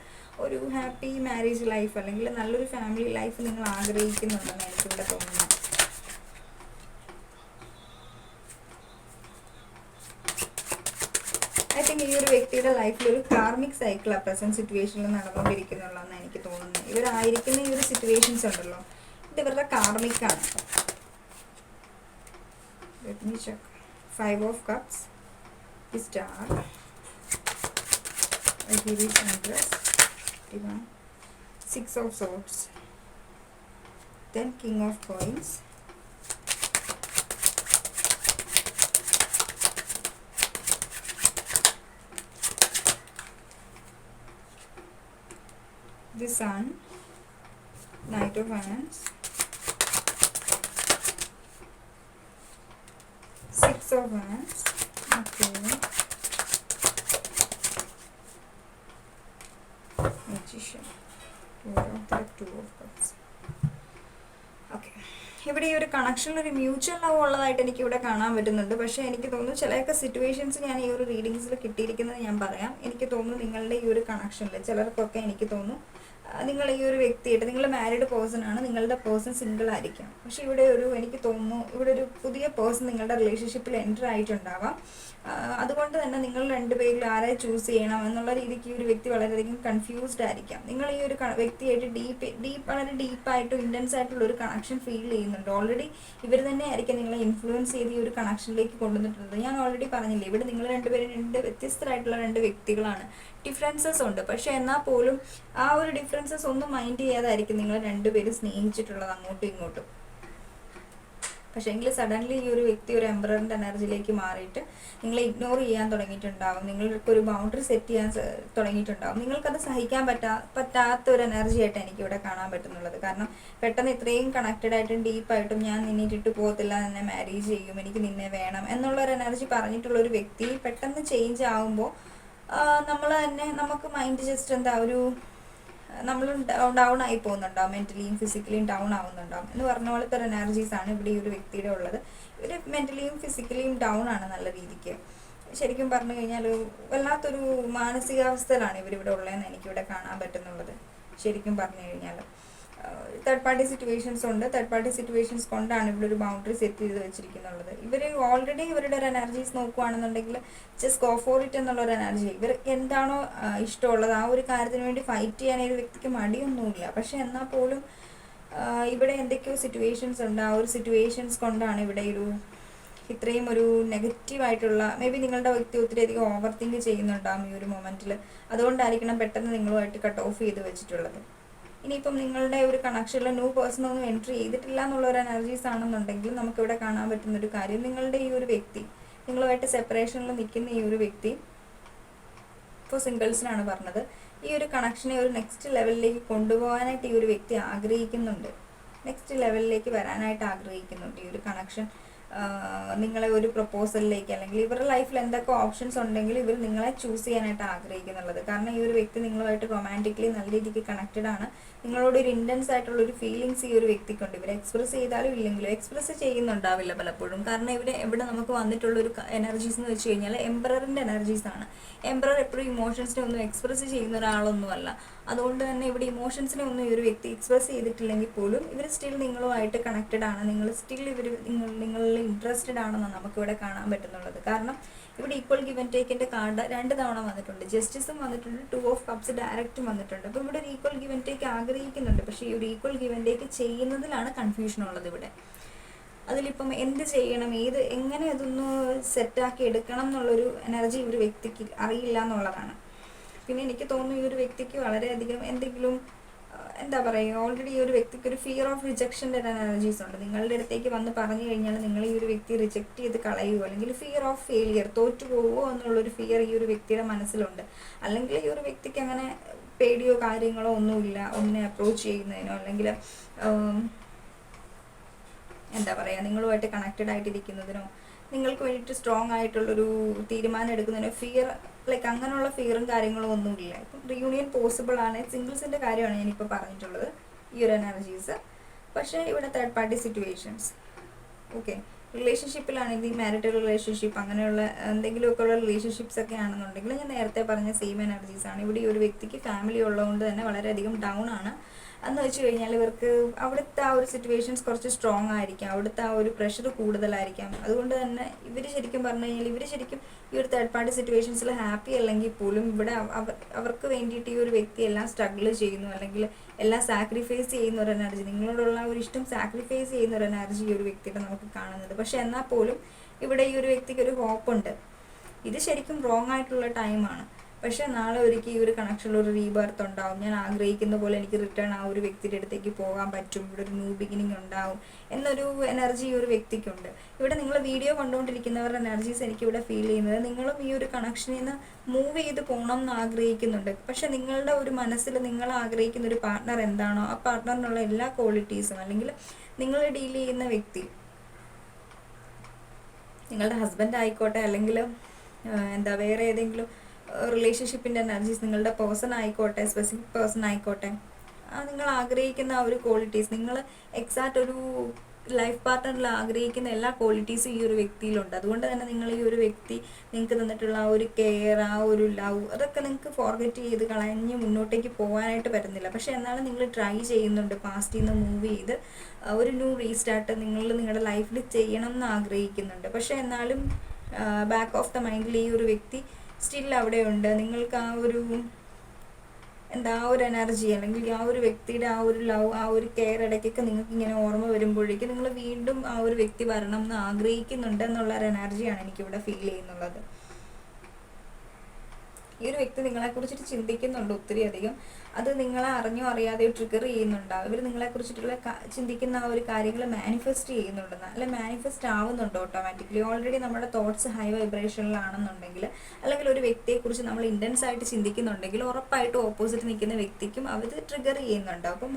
ഒരു ഹാപ്പി മാരേജ് ലൈഫ് അല്ലെങ്കിൽ നല്ലൊരു ഫാമിലി ലൈഫ് നിങ്ങൾ ആഗ്രഹിക്കുന്നുണ്ടെന്ന് എനിക്കിവിടെ തോന്നുന്നു. ഐ തിങ്ക് ഈ ഒരു വ്യക്തിയുടെ ലൈഫിൽ ഒരു കാർമിക് സൈക്കിളാണ് പ്രസന്റ് സിറ്റുവേഷനിൽ നടന്നുകൊണ്ടിരിക്കുന്നുള്ളതെന്ന് എനിക്ക് തോന്നുന്നത്. ഇവരായിരിക്കുന്ന ഈ ഒരു സിറ്റുവേഷൻസ് ഉണ്ടല്ലോ, ഇത് ഇവരുടെ കാർമിക്കാണ്. 5 of Cups, the Star, Empress, Divine, 6 of Swords, then King of Coins, the Sun, Knight of Wands, 6 of Wands, okay, Magician, 2 of Cups. Okay, ഇവിടെ ഈ ഒരു കണക്ഷനിൽ ഒരു മ്യൂച്വൽ ലവ് ഉള്ളതായിട്ട് എനിക്ക് ഇവിടെ കാണാൻ പറ്റുന്നുണ്ട്. പക്ഷേ എനിക്ക് തോന്നുന്നു ചിലയൊക്കെ സിറ്റുവേഷൻസ് ഞാൻ ഈ ഒരു റീഡിങ്സിൽ കിട്ടിയിരിക്കുന്നത് ഞാൻ പറയാം. എനിക്ക് തോന്നുന്നു നിങ്ങളുടെ ഈ ഒരു കണക്ഷനിൽ ചിലർക്കൊക്കെ എനിക്ക് തോന്നുന്നു നിങ്ങൾ ഈ ഒരു വ്യക്തിയായിട്ട്, നിങ്ങൾ മാരീഡ് പേഴ്സൺ ആണ്, നിങ്ങളുടെ പേഴ്സൺ സിംഗിൾ ആയിരിക്കാം. പക്ഷേ ഇവിടെ എനിക്ക് തോന്നുന്നു ഇവിടെ ഒരു പുതിയ പേഴ്സൺ നിങ്ങളുടെ റിലേഷൻഷിപ്പിൽ എൻ്റർ ആയിട്ടുണ്ടാവാം. അതുകൊണ്ട് തന്നെ നിങ്ങൾ രണ്ടുപേരിൽ ആരെ ചൂസ് ചെയ്യണം എന്നുള്ള രീതിക്ക് ഈ ഒരു വ്യക്തി വളരെയധികം കൺഫ്യൂസ്ഡ് ആയിരിക്കാം. നിങ്ങൾ ഈ ഒരു വ്യക്തിയായിട്ട് വളരെ ഡീപ്പായിട്ടും ഇൻറ്റൻസ് ആയിട്ടുള്ള ഒരു കണക്ഷൻ ഫീൽ ചെയ്യുന്നുണ്ട്. ഓൾറെഡി ഇവർ തന്നെ ആയിരിക്കും നിങ്ങളെ ഇൻഫ്ലുവൻസ് ചെയ്ത് ഈ ഒരു കണക്ഷനിലേക്ക് കൊണ്ടുവന്നിട്ടുള്ളത്. ഞാൻ ഓൾറെഡി പറഞ്ഞില്ലേ, ഇവിടെ നിങ്ങൾ രണ്ടുപേരും വ്യത്യസ്തരായിട്ടുള്ള രണ്ട് വ്യക്തികളാണ്. ഡിഫറൻസസ് ഉണ്ട്, പക്ഷേ എന്നാൽ പോലും ആ ഒരു ഡിഫറൻസസ് ഒന്നും മൈൻഡ് ചെയ്യാതായിരിക്കും നിങ്ങൾ രണ്ടുപേരും സ്നേഹിച്ചിട്ടുള്ളത് അങ്ങോട്ടും ഇങ്ങോട്ടും. പക്ഷേ എങ്കിൽ സഡൻലി ഈ ഒരു വ്യക്തി ഒരു എംപററിൻ്റെ എനർജിയിലേക്ക് മാറിയിട്ട് നിങ്ങളെ ഇഗ്നോർ ചെയ്യാൻ തുടങ്ങിയിട്ടുണ്ടാവും. നിങ്ങൾക്ക് ഒരു ബൗണ്ടറി സെറ്റ് ചെയ്യാൻ തുടങ്ങിയിട്ടുണ്ടാവും. നിങ്ങൾക്കത് സഹിക്കാൻ പറ്റാത്ത ഒരു എനർജി ആയിട്ട് എനിക്കിവിടെ കാണാൻ പറ്റുന്നുള്ളത്. കാരണം പെട്ടെന്ന് ഇത്രയും കണക്റ്റഡ് ആയിട്ടും ഡീപ്പായിട്ടും ഞാൻ നിന്നിട്ടിട്ട് പോകത്തില്ല, നിന്നെ മാരേജ് ചെയ്യും, എനിക്ക് നിന്നെ വേണം എന്നുള്ളൊരു എനർജി പറഞ്ഞിട്ടുള്ള ഒരു വ്യക്തി പെട്ടെന്ന് ചേഞ്ച് ആകുമ്പോൾ നമ്മൾ തന്നെ നമുക്ക് മൈൻഡ് ജസ്റ്റ് എന്താ ഒരു നമ്മൾ ഡൗൺ ആയി പോകുന്നുണ്ടാവും, മെൻ്റലിയും ഫിസിക്കലിയും ഡൗൺ ആവുന്നുണ്ടാവും എന്ന് പറഞ്ഞ പോലത്തെ ഒരു എനർജീസാണ് ഇവിടെ ഈ ഒരു വ്യക്തിയുടെ ഉള്ളത്. ഇവർ മെൻ്റലിയും ഫിസിക്കലിയും ഡൗൺ ആണ് നല്ല രീതിക്ക്. ശരിക്കും പറഞ്ഞു കഴിഞ്ഞാൽ വല്ലാത്തൊരു മാനസികാവസ്ഥയിലാണ് ഇവരിവിടെ ഉള്ളതെന്ന് എനിക്കിവിടെ കാണാൻ പറ്റുന്നുള്ളത്. ശരിക്കും പറഞ്ഞു കഴിഞ്ഞാൽ തേർഡ് പാർട്ടി സിറ്റുവേഷൻസ് ഉണ്ട്. തേർഡ് പാർട്ടി സിറ്റുവേഷൻസ് കൊണ്ടാണ് ഇവിടെ ഒരു ബൗണ്ടറി സെറ്റ് ചെയ്ത് വെച്ചിരിക്കുന്നുള്ളത്. ഇവർ ഓൾറെഡി ഇവരുടെ ഒരു എനർജീസ് നോക്കുകയാണെന്നുണ്ടെങ്കിൽ ജസ്റ്റ് ഗോ ഫോർ ഇറ്റ് എന്നുള്ളൊരു എനർജി. ഇവർ എന്താണോ ഇഷ്ടമുള്ളത് ആ ഒരു കാര്യത്തിന് വേണ്ടി ഫൈറ്റ് ചെയ്യാൻ ഒരു വ്യക്തിക്ക് മടിയൊന്നുമില്ല. പക്ഷെ എന്നാൽ പോലും ഇവിടെ എന്തൊക്കെയോ സിറ്റുവേഷൻസ് ഉണ്ട്. ആ ഒരു സിറ്റുവേഷൻസ് കൊണ്ടാണ് ഇവിടെ ഒരു ഇത്രയും ഒരു നെഗറ്റീവായിട്ടുള്ള, മേ ബി നിങ്ങളുടെ വ്യക്തി ഒത്തിരി അധികം ഓവർ തിങ്ക് ചെയ്യുന്നുണ്ടാകും ഈ ഒരു മൊമെൻറ്റിൽ. അതുകൊണ്ടായിരിക്കണം പെട്ടെന്ന് നിങ്ങളുമായിട്ട് കട്ട് ഓഫ് ചെയ്ത് വെച്ചിട്ടുള്ളത്. ഇനിയിപ്പം നിങ്ങളുടെ ഒരു കണക്ഷനിൽ ന്യൂ പേഴ്സൺ ഒന്നും എൻട്രി ചെയ്തിട്ടില്ല എന്നുള്ള ഒരു എനർജീസ് ആണെന്നുണ്ടെങ്കിൽ നമുക്കിവിടെ കാണാൻ പറ്റുന്നൊരു കാര്യം, നിങ്ങളുടെ ഈ ഒരു വ്യക്തി, നിങ്ങളുമായിട്ട് സെപ്പറേഷനിൽ നിൽക്കുന്ന ഈ ഒരു വ്യക്തി, ഇപ്പോൾ സിംഗിൾസിനാണ് പറഞ്ഞത്, ഈ ഒരു കണക്ഷനെ ഒരു നെക്സ്റ്റ് ലെവലിലേക്ക് കൊണ്ടുപോകാനായിട്ട് ഈ ഒരു വ്യക്തി ആഗ്രഹിക്കുന്നുണ്ട്. നെക്സ്റ്റ് ലെവലിലേക്ക് വരാനായിട്ട് ആഗ്രഹിക്കുന്നുണ്ട് ഈ ഒരു കണക്ഷൻ. നിങ്ങളെ ഒരു പ്രപ്പോസലിലേക്ക്, അല്ലെങ്കിൽ ഇവരുടെ ലൈഫിൽ എന്തൊക്കെ ഓപ്ഷൻസ് ഉണ്ടെങ്കിൽ ഇവർ നിങ്ങളെ ചൂസ് ചെയ്യാനായിട്ട് ആഗ്രഹിക്കുന്നുള്ളത്. കാരണം ഈ ഒരു വ്യക്തി നിങ്ങളുമായിട്ട് റൊമാൻറ്റിക്കലി നല്ല രീതിക്ക് കണക്റ്റഡ് ആണ്. നിങ്ങളോട് ഒരു ഇൻറ്റൻസ് ആയിട്ടുള്ളൊരു ഫീലിങ്സ് ഈ ഒരു വ്യക്തിക്കുണ്ട്. ഇവർ എക്സ്പ്രസ് ചെയ്താലും ഇല്ലെങ്കിലും എക്സ്പ്രസ് ചെയ്യുന്നുണ്ടാവില്ല പലപ്പോഴും. കാരണം ഇവിടെ നമുക്ക് വന്നിട്ടുള്ളൊരു എനർജീസ് എന്ന് വെച്ച് കഴിഞ്ഞാൽ എംപററിൻ്റെ എനർജീസാണ്. എംപറർ എപ്പോഴും ഇമോഷൻസിനെ ഒന്നും എക്സ്പ്രസ് ചെയ്യുന്ന ഒരാളൊന്നുമല്ല. അതുകൊണ്ട് തന്നെ ഇവിടെ ഇമോഷൻസിനെ ഒന്നും ഈ ഒരു വ്യക്തി എക്സ്പ്രസ് ചെയ്തിട്ടില്ലെങ്കിൽ പോലും ഇവർ സ്റ്റിൽ നിങ്ങളുമായിട്ട് കണക്റ്റഡ് ആണ്. നിങ്ങൾ സ്റ്റിൽ നിങ്ങളിൽ ഇൻട്രസ്റ്റഡ് ആണെന്നാണ് നമുക്കിവിടെ കാണാൻ പറ്റുന്നുള്ളത്. കാരണം ഇവിടെ ഈക്വൽ ഗിവ് ആൻഡ് ടേക്കിൻ്റെ കാർഡ് 2 തവണ വന്നിട്ടുണ്ട്. ജസ്റ്റിസും വന്നിട്ടുണ്ട്, 2 ഓഫ് കപ്സ് ഡയറക്റ്റും വന്നിട്ടുണ്ട്. അപ്പോൾ ഇവിടെ ഒരു ഈക്വൽ ഗിവ് ആൻഡ് ടേക്ക് ആഗ്രഹിക്കുന്നുണ്ട്. പക്ഷേ ഈ ഒരു ഈക്വൽ ഗിവ് ആൻഡ് ടേക്ക് ചെയ്യുന്നതിലാണ് കൺഫ്യൂഷൻ ഉള്ളത് ഇവിടെ. അതിലിപ്പം എന്ത് ചെയ്യണം, എങ്ങനെ അതൊന്ന് സെറ്റാക്കി എടുക്കണം എന്നുള്ളൊരു എനർജി ഒരു വ്യക്തിക്ക് അറിയില്ല എന്നുള്ളതാണ്. പിന്നെ എനിക്ക് തോന്നുന്നു ഈ ഒരു വ്യക്തിക്ക് വളരെയധികം എന്തെങ്കിലും എന്താ പറയുക, ഓൾറെഡി ഈ ഒരു വ്യക്തിക്ക് ഒരു ഫിയർ ഓഫ് റിജക്ഷൻ്റെ എനർജീസ് ഉണ്ട്. നിങ്ങളുടെ അടുത്തേക്ക് വന്ന് പറഞ്ഞു കഴിഞ്ഞാൽ നിങ്ങൾ ഈ ഒരു വ്യക്തി റിജക്റ്റ് ചെയ്ത് കളയുമോ, അല്ലെങ്കിൽ ഫിയർ ഓഫ് ഫെയിലിയർ, തോറ്റു പോവുമോ എന്നുള്ളൊരു ഫിയർ ഈ ഒരു വ്യക്തിയുടെ മനസ്സിലുണ്ട്. അല്ലെങ്കിൽ ഈ ഒരു വ്യക്തിക്ക് അങ്ങനെ പേടിയോ കാര്യങ്ങളോ ഒന്നുമില്ല ഒന്നിനെ അപ്രോച്ച് ചെയ്യുന്നതിനോ, അല്ലെങ്കിൽ എന്താ പറയുക, നിങ്ങളുമായിട്ട് കണക്റ്റഡ് ആയിട്ടിരിക്കുന്നതിനോ, നിങ്ങൾക്ക് വേണ്ടിയിട്ട് സ്ട്രോങ് ആയിട്ടുള്ളൊരു തീരുമാനം എടുക്കുന്നതിനോ ഫിയർ, ലൈക്ക് അങ്ങനെയുള്ള ഫിയറും കാര്യങ്ങളും ഒന്നുമില്ല. ഇപ്പം റിയൂണിയൻ പോസിബിൾ ആണ്. സിംഗിൾസിൻ്റെ കാര്യമാണ് ഞാനിപ്പോൾ പറഞ്ഞിട്ടുള്ളത്, ഈ ഒരു എനർജീസ്. പക്ഷേ ഇവിടെ തേർഡ് പാർട്ടി സിറ്റുവേഷൻസ്, ഓക്കെ, റിലേഷൻഷിപ്പിലാണെങ്കിൽ മാരിറ്റൽ റിലേഷൻഷിപ്പ് അങ്ങനെയുള്ള എന്തെങ്കിലുമൊക്കെ ഉള്ള റിലേഷൻഷിപ്സ് ഒക്കെ ആണെന്നുണ്ടെങ്കിൽ ഞാൻ നേരത്തെ പറഞ്ഞ സെയിം എനർജീസാണ്. ഇവിടെ ഈ ഒരു വ്യക്തിക്ക് ഫാമിലി ഉള്ളതുകൊണ്ട് തന്നെ വളരെയധികം ഡൗൺ ആണ്. എന്ന് വെച്ച് കഴിഞ്ഞാൽ ഇവർക്ക് അവിടുത്തെ ആ ഒരു സിറ്റുവേഷൻസ് കുറച്ച് സ്ട്രോങ് ആയിരിക്കാം, അവിടുത്തെ ആ ഒരു പ്രഷർ കൂടുതലായിരിക്കാം. അതുകൊണ്ട് തന്നെ ഇവർ ശരിക്കും പറഞ്ഞു കഴിഞ്ഞാൽ ഇവർ ശരിക്കും ഈ ഒരു തേർഡ് പാർട്ടി സിറ്റുവേഷൻസിൽ ഹാപ്പി അല്ലെങ്കിൽ പോലും ഇവിടെ അവർക്ക് വേണ്ടിയിട്ട് ഈ ഒരു വ്യക്തി എല്ലാം സ്ട്രഗിൾ ചെയ്യുന്നു, അല്ലെങ്കിൽ എല്ലാം സാക്രിഫൈസ് ചെയ്യുന്ന ഒരു എനർജി, നിങ്ങളോടുള്ള ഒരു ഇഷ്ടം സാക്രിഫൈസ് ചെയ്യുന്ന ഒരു എനർജി ഈ ഒരു വ്യക്തിയുടെ നമുക്ക് കാണുന്നത്. പക്ഷെ എന്നാൽ പോലും ഇവിടെ ഈ ഒരു വ്യക്തിക്ക് ഒരു ഹോപ്പുണ്ട്. ഇത് ശരിക്കും റോങ് ആയിട്ടുള്ള ടൈമാണ്. പക്ഷേ നാളെ ഒരിക്കൽ ഈ ഒരു കണക്ഷനിൽ ഒരു റീബർത്ത് ഉണ്ടാവും. ഞാൻ ആഗ്രഹിക്കുന്ന പോലെ എനിക്ക് റിട്ടേൺ ആ ഒരു വ്യക്തിയുടെ അടുത്തേക്ക് പോകാൻ പറ്റും, ഇവിടെ ഒരു ന്യൂ ബിഗിനിങ് ഉണ്ടാവും എന്നൊരു എനർജി ഈ ഒരു വ്യക്തിക്കുണ്ട്. ഇവിടെ നിങ്ങൾ വീഡിയോ കണ്ടുകൊണ്ടിരിക്കുന്നവരുടെ എനർജീസ് എനിക്കിവിടെ ഫീൽ ചെയ്യുന്നത്, നിങ്ങളും ഈ ഒരു കണക്ഷനിൽ നിന്ന് മൂവ് ചെയ്ത് പോകണം എന്ന് ആഗ്രഹിക്കുന്നുണ്ട്. പക്ഷെ നിങ്ങളുടെ ഒരു മനസ്സിൽ നിങ്ങൾ ആഗ്രഹിക്കുന്ന ഒരു പാർട്ട്ണർ എന്താണോ ആ പാർട്ട്ണറിനുള്ള എല്ലാ ക്വാളിറ്റീസും, അല്ലെങ്കിൽ നിങ്ങൾ ഡീൽ ചെയ്യുന്ന വ്യക്തി, നിങ്ങളുടെ ഹസ്ബൻഡ് ആയിക്കോട്ടെ, അല്ലെങ്കിൽ എന്താ വേറെ ഏതെങ്കിലും റിലേഷൻഷിപ്പിൻ്റെ എനർജീസ്, നിങ്ങളുടെ പേഴ്സൺ ആയിക്കോട്ടെ, സ്പെസിഫിക് പേഴ്സൺ ആയിക്കോട്ടെ, നിങ്ങൾ ആഗ്രഹിക്കുന്ന ആ ഒരു ക്വാളിറ്റീസ്, നിങ്ങൾ എക്സാക്റ്റ് ഒരു ലൈഫ് പാർട്ട്ണറിൽ ആഗ്രഹിക്കുന്ന എല്ലാ ക്വാളിറ്റീസും ഈ ഒരു വ്യക്തിയിലുണ്ട്. അതുകൊണ്ട് തന്നെ നിങ്ങൾ ഈ ഒരു വ്യക്തി നിങ്ങൾക്ക് തന്നിട്ടുള്ള ആ ഒരു കെയർ, ആ ഒരു ലവ്, അതൊക്കെ നിങ്ങൾക്ക് ഫോർഗറ്റ് ചെയ്ത് കളഞ്ഞ് മുന്നോട്ടേക്ക് പോകാനായിട്ട് പറ്റുന്നില്ല. പക്ഷേ എന്നാലും നിങ്ങൾ ട്രൈ ചെയ്യുന്നുണ്ട്, പാസ്റ്റിൽ നിന്ന് മൂവ് ചെയ്ത് ഒരു ന്യൂ റീസ്റ്റാർട്ട് നിങ്ങളുടെ ലൈഫിൽ ചെയ്യണം എന്ന് ആഗ്രഹിക്കുന്നുണ്ട്. പക്ഷേ എന്നാലും ബാക്ക് ഓഫ് ദ മൈൻഡിൽ ഈ ഒരു വ്യക്തി സ്റ്റിൽ അവിടെയുണ്ട്. നിങ്ങൾക്ക് ആ ഒരു എന്താ ആ ഒരു എനർജി, അല്ലെങ്കിൽ ആ ഒരു വ്യക്തിയുടെ ആ ഒരു ലവ്, ആ ഒരു കെയർ ഇടയ്ക്കൊക്കെ നിങ്ങൾക്ക് ഇങ്ങനെ ഓർമ്മ വരുമ്പോഴേക്കും നിങ്ങൾ വീണ്ടും ആ ഒരു വ്യക്തി വരണം എന്ന് ആഗ്രഹിക്കുന്നുണ്ട് എന്നുള്ള ഒരു എനർജിയാണ് എനിക്കിവിടെ ഫീൽ ചെയ്യുന്നുള്ളത്. ഈ ഒരു വ്യക്തി നിങ്ങളെക്കുറിച്ചിട്ട് ചിന്തിക്കുന്നുണ്ട് ഒത്തിരി അധികം. അത് നിങ്ങളെ അറിഞ്ഞോ അറിയാതെ ട്രിഗർ ചെയ്യുന്നുണ്ടാവും. ഇവർ നിങ്ങളെക്കുറിച്ചിട്ടുള്ള ചിന്തിക്കുന്ന ആ ഒരു കാര്യങ്ങൾ മാനിഫെസ്റ്റ് ചെയ്യുന്നുണ്ടെന്ന്, അല്ലെ മാനിഫെസ്റ്റ് ആവുന്നുണ്ട് ഓട്ടോമാറ്റിക്കലി. ഓൾറെഡി നമ്മുടെ തോട്ട്സ് ഹൈ വൈബ്രേഷനിലാണെന്നുണ്ടെങ്കിൽ, അല്ലെങ്കിൽ ഒരു വ്യക്തിയെക്കുറിച്ച് നമ്മൾ ഇൻറ്റൻസ് ആയിട്ട് ചിന്തിക്കുന്നുണ്ടെങ്കിൽ ഉറപ്പായിട്ടും ഓപ്പോസിറ്റ് നിൽക്കുന്ന വ്യക്തിക്കും അവർ ട്രിഗർ ചെയ്യുന്നുണ്ട്. അപ്പം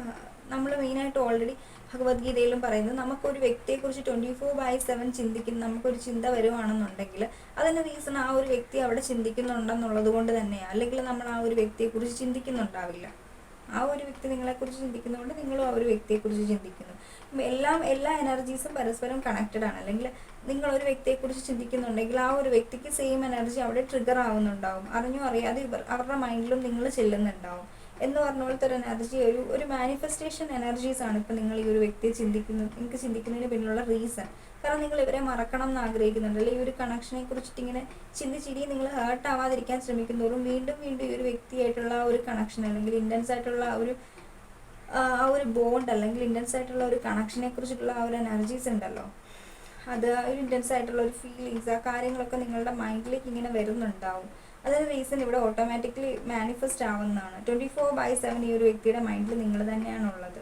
നമ്മൾ മെയിനായിട്ട് ഓൾറെഡി ഭഗവത്ഗീതയിലും പറയുന്നത്, നമുക്കൊരു വ്യക്തിയെക്കുറിച്ച് 24/7 ചിന്തിക്കുന്ന നമുക്കൊരു ചിന്ത വരുവാണെന്നുണ്ടെങ്കിൽ അതിന് റീസൺ ആ ഒരു വ്യക്തി അവിടെ ചിന്തിക്കുന്നുണ്ടെന്നുള്ളത് കൊണ്ട് തന്നെയാണ്. അല്ലെങ്കിൽ നമ്മൾ ആ ഒരു വ്യക്തിയെക്കുറിച്ച് ചിന്തിക്കുന്നുണ്ടാവില്ല. ആ ഒരു വ്യക്തി നിങ്ങളെക്കുറിച്ച് ചിന്തിക്കുന്നതുകൊണ്ട് നിങ്ങളും ആ ഒരു വ്യക്തിയെക്കുറിച്ച് ചിന്തിക്കുന്നു. എല്ലാ എനർജീസും പരസ്പരം കണക്റ്റഡ് ആണ്. അല്ലെങ്കിൽ നിങ്ങളൊരു വ്യക്തിയെക്കുറിച്ച് ചിന്തിക്കുന്നുണ്ടെങ്കിൽ ആ ഒരു വ്യക്തിക്ക് സെയിം എനർജി അവിടെ ട്രിഗർ ആവുന്നുണ്ടാവും. അറിഞ്ഞോ അറിയാതെ അവരുടെ മൈൻഡിലും നിങ്ങൾ ചെല്ലുന്നുണ്ടാവും എന്ന് പറഞ്ഞ പോലത്തെ ഒരു എനർജി, ഒരു മാനിഫെസ്റ്റേഷൻ എനർജീസാണ് ഇപ്പം നിങ്ങൾ ഈ ഒരു വ്യക്തിയെ നിങ്ങൾക്ക് ചിന്തിക്കുന്നതിന് പിന്നിലുള്ള റീസൺ. കാരണം നിങ്ങൾ ഇവരെ മറക്കണം എന്ന് ആഗ്രഹിക്കുന്നുണ്ട്, അല്ലെങ്കിൽ ഈ ഒരു കണക്ഷനെ കുറിച്ചിട്ട് ഇങ്ങനെ ചിന്തിച്ചിരി നിങ്ങൾ ഹേർട്ട് ആവാതിരിക്കാൻ ശ്രമിക്കുന്നതോറും വീണ്ടും വീണ്ടും ഈ ഒരു വ്യക്തിയായിട്ടുള്ള ഒരു കണക്ഷൻ, അല്ലെങ്കിൽ ഇൻറ്റൻസ് ആയിട്ടുള്ള ഒരു ആ ഒരു ബോണ്ട് അല്ലെങ്കിൽ ഇൻറ്റൻസ് ആയിട്ടുള്ള ഒരു കണക്ഷനെ കുറിച്ചിട്ടുള്ള ആ ഒരു എനർജീസ് ഉണ്ടല്ലോ, അത് ഒരു ഇൻറ്റൻസ് ആയിട്ടുള്ള ഒരു ഫീലിങ്സ്, ആ കാര്യങ്ങളൊക്കെ നിങ്ങളുടെ മൈൻഡിലേക്ക് ഇങ്ങനെ വരുന്നുണ്ടാവും. അതിന് റീസൺ ഇവിടെ ഓട്ടോമാറ്റിക്കലി മാനിഫെസ്റ്റ് ആവുന്നതാണ്. 24/7 ഈ ഒരു വ്യക്തിയുടെ മൈൻഡിൽ നിങ്ങൾ തന്നെയാണുള്ളത്.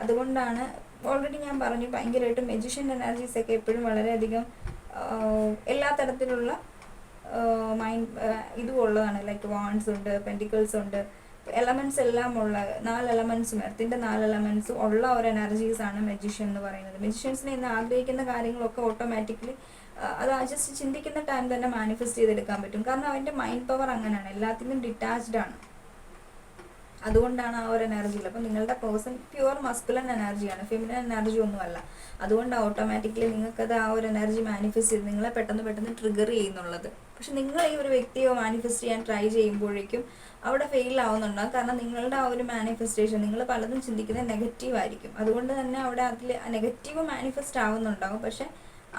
അതുകൊണ്ടാണ് ഓൾറെഡി ഞാൻ പറഞ്ഞു, ഭയങ്കരമായിട്ട് മെജിഷ്യൻ എനർജീസ് ഒക്കെ എപ്പോഴും വളരെയധികം എല്ലാ തരത്തിലുള്ള മൈൻഡ് ഇതും ഉള്ളതാണ്. ലൈക്ക് വാൺസ് ഉണ്ട്, പെൻറ്റിക്കിൾസ് ഉണ്ട്, എലമെൻറ്റ്സ് എല്ലാം ഉള്ള 4 എലമെൻറ്റ്സും, എർത്തിൻ്റെ 4 എലമെൻറ്റ്സും ഉള്ള ഒരു എനർജീസാണ് മെജിഷ്യൻ എന്ന് പറയുന്നത്. മെജിഷ്യൻസിനെ ഇന്ന് ആഗ്രഹിക്കുന്ന കാര്യങ്ങളൊക്കെ ഓട്ടോമാറ്റിക്കലി അത് ജസ്റ്റ് ചിന്തിക്കുന്ന ടൈം തന്നെ മാനിഫെസ്റ്റ് ചെയ്തെടുക്കാൻ പറ്റും. കാരണം അവൻ്റെ മൈൻഡ് പവർ അങ്ങനെയാണ്, എല്ലാത്തിനും ഡിറ്റാച്ച്ഡ് ആണ്. അതുകൊണ്ടാണ് ആ ഒരു എനർജിയിൽ. അപ്പം നിങ്ങളുടെ പേഴ്സൺ പ്യുവർ മസ്കുലൻ എനർജിയാണ്, ഫെമിനൻ എനർജി ഒന്നുമല്ല. അതുകൊണ്ട് ഓട്ടോമാറ്റിക്കലി നിങ്ങൾക്കത് ആ ഒരു എനർജി മാനിഫെസ്റ്റ് ചെയ്ത് നിങ്ങളെ പെട്ടെന്ന് ട്രിഗർ ചെയ്യുന്നുള്ളത്. പക്ഷെ നിങ്ങൾ ഈ ഒരു വ്യക്തിയെ മാനിഫെസ്റ്റ് ചെയ്യാൻ ട്രൈ ചെയ്യുമ്പോഴേക്കും അവിടെ ഫെയിൽ ആവുന്നുണ്ടാകും. കാരണം നിങ്ങളുടെ ആ ഒരു മാനിഫെസ്റ്റേഷൻ, നിങ്ങൾ പലതും ചിന്തിക്കുന്നത് നെഗറ്റീവ് ആയിരിക്കും. അതുകൊണ്ട് തന്നെ അവിടെ അതിൽ നെഗറ്റീവ് മാനിഫെസ്റ്റ് ആവുന്നുണ്ടാകും. പക്ഷെ